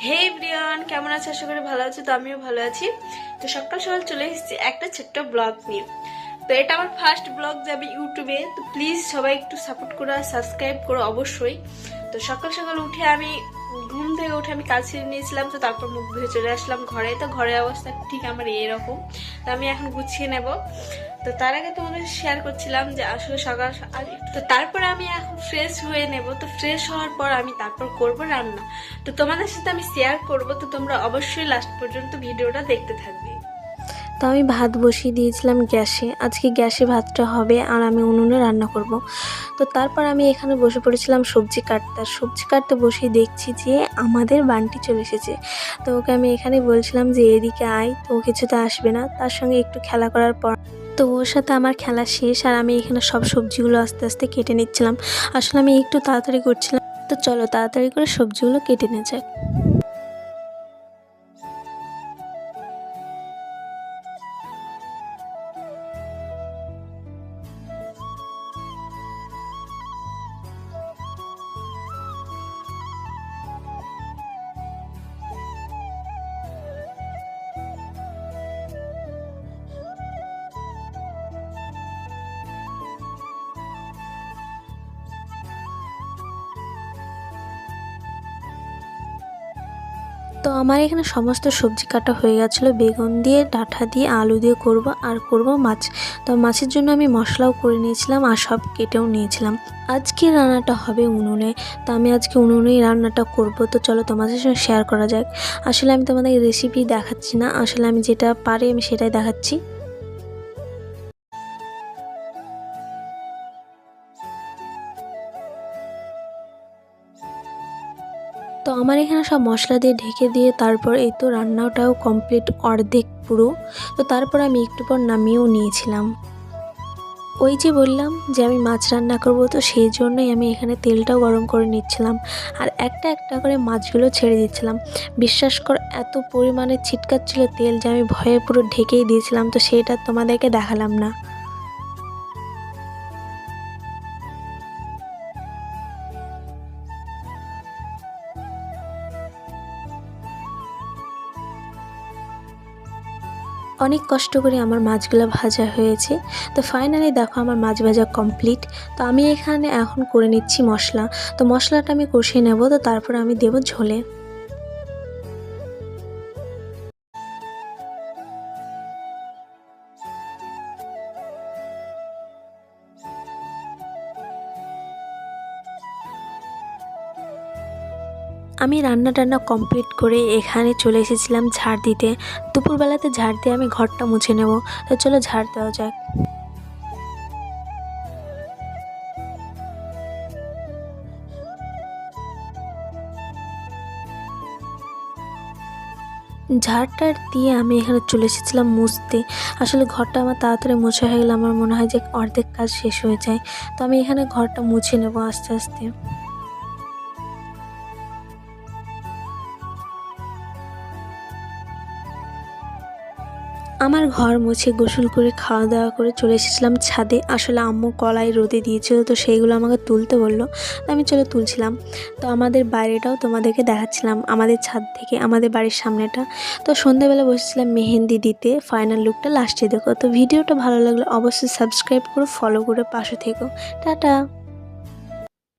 হে everyone, কেমন আছো? আশা করি ভালো আছো। তো আমিও ভালো আছি। তো সকাল সকাল চলে এসেছি একটা ছোট্ট ব্লগ নিয়ে। তো এটা আমার ফার্স্ট ব্লগ যাবে ইউটিউবে। তো প্লিজ সবাই একটু সাপোর্ট করো আর সাবস্ক্রাইব করো অবশ্যই। তো সকাল সকাল উঠে আমি ঘুম থেকে উঠে আমি কাজ সেরে নিয়েছিলাম। তো তারপর মুখ ধুয়ে চলে আসলাম ঘরে। তো ঘরের অবস্থা ঠিক আমার এরকম। তো আমি এখন গুছিয়ে নেব। তো তার আগে তোমাদের শেয়ার করছিলাম যে আসলে সকাল তো তারপরে আমি এখন ফ্রেশ হয়ে নেব। তো ফ্রেশ হওয়ার পর আমি তারপর করব রান্না। তো তোমাদের সাথে আমি শেয়ার করব। তো তোমরা অবশ্যই লাস্ট পর্যন্ত ভিডিওটা দেখতে থাকবে। তো আমি ভাত বসিয়ে দিয়েছিলাম গ্যাসে। আজকে গ্যাসে ভাতটা হবে আর আমি উনুনে রান্না করব। তো তারপর আমি এখানে বসে পড়েছিলাম সবজি কাটতে। সবজি কাটতে বসেই দেখছি যে আমাদের বান্টি চলে এসেছে। তো ওকে আমি এখানে বলছিলাম যে এদিকে আয়, তো ও কিছুতে আসবে না। তার সঙ্গে একটু খেলা করার পর তো ওর সাথে আমার খেলা শেষ আর আমি এখানে সব সবজিগুলো আস্তে আস্তে কেটে নিচ্ছিলাম। আসলে আমি একটু তাড়াতাড়ি করছিলাম। তো চলো তাড়াতাড়ি করে সবজিগুলো কেটে নিয়ে যাক। তো আমার এখানে সমস্ত সবজি কাটা হয়ে গেছিলো। বেগুন দিয়ে, ডাঁটা দিয়ে, আলু দিয়ে করব আর করব মাছ। তো মাছের জন্য আমি মশলাও করে নিয়েছিলাম আর সব কেটেও নিয়েছিলাম। আজকে রান্নাটা হবে উনুনে। তো আমি আজকে উনুনেই রান্নাটা করব। তো চলো তোমাদের সঙ্গে শেয়ার করা যাক। আসলে আমি তোমাদের রেসিপি দেখাচ্ছি না, আসলে আমি যেটা পারি আমি সেটাই দেখাচ্ছি। তো আমার এখানে সব মশলা দিয়ে ঢেকে দিয়ে তারপর এই তো রান্নাটাও কমপ্লিট অর্ধেক পুরো। তো তারপর আমি একটু পর নামিয়েও নিয়েছিলাম। ওই যে বললাম যে আমি মাছ রান্না করব, তো সেই জন্যই আমি এখানে তেলটাও গরম করে নিচ্ছিলাম আর একটা একটা করে মাছগুলো ছেড়ে দিচ্ছিলাম। বিশ্বাস কর এত পরিমাণে ছিটকাচ্ছিল তেল যে আমি ভয়ে পুরো ঢেকেই দিয়েছিলাম। তো সেটা তোমাদেরকে দেখালাম না। অনেক কষ্ট করে আমার মাছগুলো ভাজা হয়েছে। তো ফাইনালি দেখো আমার মাছ ভাজা কমপ্লিট। তো আমি এখানে এখন করে নিচ্ছি মশলা। তো মশলাটা আমি কষিয়ে নেব। তো তারপর আমি দেব ঝোলে। আমি রান্না টান্না কমপ্লিট করে এখানে চলে এসেছিলাম ঝাড় দিতে। দুপুরবেলাতে ঝাড় দিয়ে আমি ঘরটা মুছে নেব। তো চলো ঝাড় দেওয়া যাক। ঝাড়টার দিয়ে আমি এখানে চলে এসেছিলাম মুছতে। আসলে ঘরটা আমার তাড়াতাড়ি মোছা হয়ে গেলে আমার মনে হয় যে অর্ধেক কাজ শেষ হয়ে যায়। তো আমি এখানে ঘরটা মুছে নেব আস্তে আস্তে। আমার ঘর মুছে গোসল করে খাওয়া দাওয়া করে চলে এসেছিলাম ছাদে। আসলে আম্মু কলাই রোদে দিয়েছিল, তো সেইগুলো আমাকে তুলতে বললো। তো আমি চলে তুলছিলাম। তো আমাদের বাইরেটাও তোমাদেরকে দেখাচ্ছিলাম, আমাদের ছাদ থেকে আমাদের বাড়ির সামনেটা। তো সন্ধ্যাবেলা বসেছিলাম মেহেন্দি দিতে। ফাইনাল লুকটা লাস্টে দেখো। তো ভিডিওটা ভালো লাগলে অবশ্যই সাবস্ক্রাইব করো, ফলো করে পাশে থেকো। টাটা।